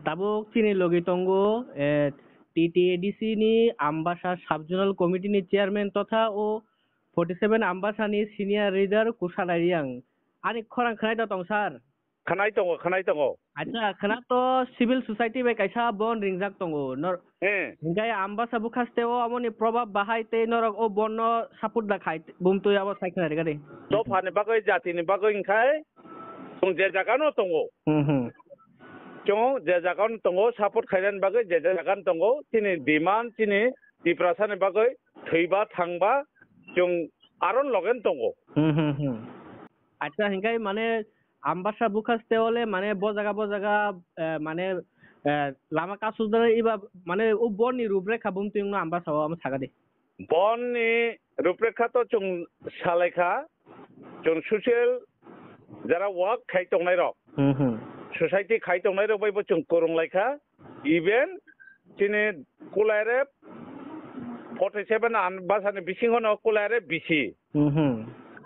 tabuk chini logi tongo TTADC ni Ambasa Subjournal Committee ni chairman totha o 47 Ambasa ni senior leader Kusalariang. Ani khorang khanai da tong sar. Khanai tongo. Acha khana to civil society bai kaisa bon ringjak tongo. Nor hingai Ambasa bukhaste o amoni probab bahai te norok o bonno support da khai bumtu abo saikna re gade. Do phane bagai jati ni bagai ingkai tung je jagano tongo. Chong je jagan tongo support khairan bagai je jagan tongo tini demand tini diprasa ni bagai theiba thangba chung aron logen tongo. Acha hingai mane Ambasa bukhaste ole mane bojaga mane lama kasudare iba mane o bonni ruprekha bumtu ingno Ambasa o am sagade. Bonni ruprekha to chung salaikha chung social jara work khai tongnai rok. Society khai tongnai rok bai bo chung korong laikha even tini kulaire 47 Ambasa ni bisingono kulaire bisi.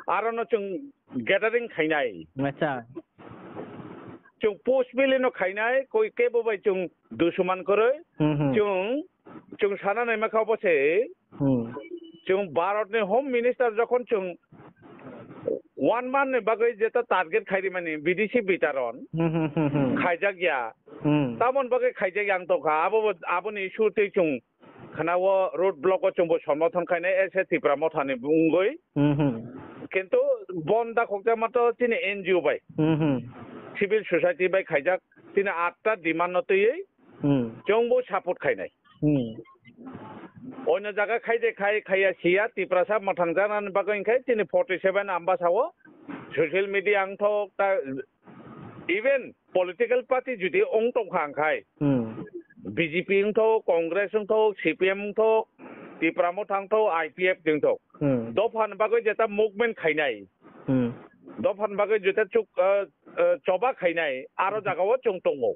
Arono chung gathering khainai. Acha. Chung post bilino khainai koi kebo bai chung dusuman koroi. Chung sana nai makha bose. Chung Bharat ni home minister jokhon chung 1 month ni bagai jeta target khairi mani BDC bitaron. Khaijak ya. Tamon bagai khaijak yang to kha abo ni issue te chung khanawo road block o chung bo somothan khainai ese Tripura mothani bungoi. কিন্তু বন্দা খোকজা মাতো তিনি NGO বাই civil society বাই খাইজাক তিনি 8টা ডিমান্ড নতই জংবো সাপোর্ট খাইনাই অন্য জায়গা খাইদে খাইয়া সিয়া ত্রিপুরা মথাং জানান বাগৈ খাই তিনি 47 আম্বাসাও সোশ্যাল মিডিয়া আংথ তা ইভেন পলিটিক্যাল পার্টি যদি অং টংখাং খাই বিজেপি আংথ কংগ্রেস আংথ সিপিএম আংথ Tripura mothang tho IPF jeng tho dophan bagai jeta movement khainai dophan bagai jeta chuk choba khainai aro jagao chung tongo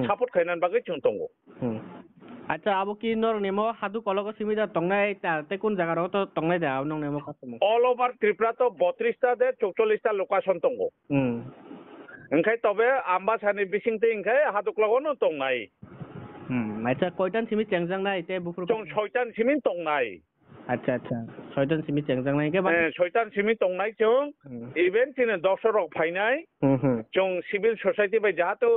support khainan bagai chung tongo acha abo ki nor nemo hadu kologo simida tongnai ta te kun jaga ro to tongnai da nong nemo kasmo all over Tripura to 32 ta de 44 ta location tongo engkai tobe Ambasa ni bising te engkai hadu kologo no tongnai acha koitan simi chengjang nai te bufur chung 6tan simin tongnai acha soitan simi chengjang nai ke ba 6tan simin tongnai chung event tin 10 rok phainai chung civil society bai jato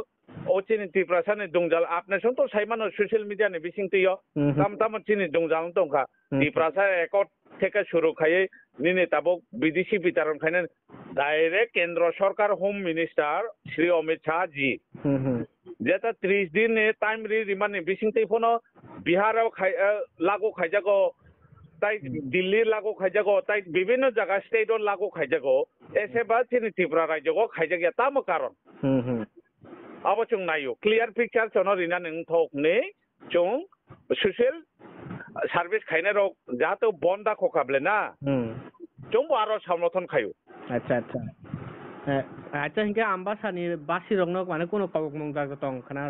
ochini Tripura sane dongjal apne song to saimano social media ni bising te yo tam chini dongjal tongkha Tripura sa ekot থেকে শুরু খাই নিনে তাবক বিদেশি বিতরণ খাইনেন direct কেন্দ্র সরকার home minister Shri Amit Shah জি যেটা 30 দিন time remand বিসিংতে phone বিহারাও লাগু খাইজাগো তাই দিল্লির লাগু খাইজাগো তাই বিভিন্ন জায়গা স্টেটর লাগু খাইজাগো এসেবা তিনি ত্রিপুরা রাজ্যগো খাইজাগিয়া তাম কারণ আবো চুং নাইও ক্লিয়ার পিকচার চনো রিনা নং থকনে চুং সোশ্যাল সার্ভিস খাইনে রক যাতে বন্দা খোকাবলে না চুংবো আরো সমর্থন খাইও আচ্ছা আচ্ছা হিংকে Ambasa ni basi rong nok mane kono kawok mong jaga tong khana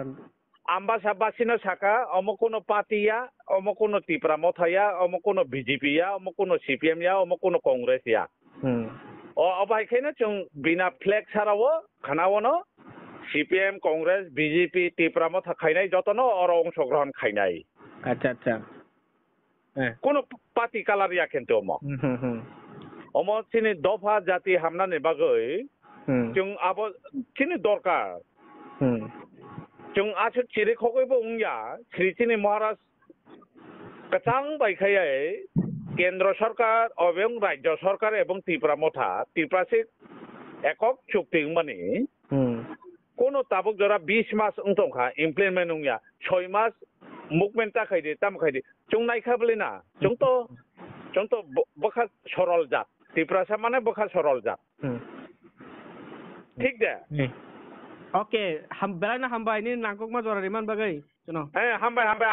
Ambasa basi no saka omo kono party ya omo kono Tripura mothaya omo kono BJP ya omo kono CPM ya omo kono Congress ya o abai khaina chung bina flag sarawo khanawo no CPM Congress BJP Tripura motha khainai jotono oro অংশগ্রহণ খাইনাই আচ্ছা কোন party colour ইয়া কিন্তু অমো চিনি দফা জাতি হামনানে বাগৈ जों आबो चिनि दरकार जों आसु चिरि खगैबो उंया श्रीचिनि महाराज कचां बायखायै केंद्र सरकार এবং রাজ্য সরকার এবং ত্রিপুরা মথা ত্রিপুরাসে একক চুক্তি মানে কোন তাবক জরা 20 মাস উংতংখা ইমপ্লিমেন্ট উংয়া 6 মাস মুভমেন্ট তাখাইদে তামখাইদে जों नायखाबले ना जों तो बखा सरल जात ত্রিপুরাসা মানে बखा सरल जात ठीक दे ओके हम बेला ना हम बाय ni nangkok ma jora riman bagai हम बाय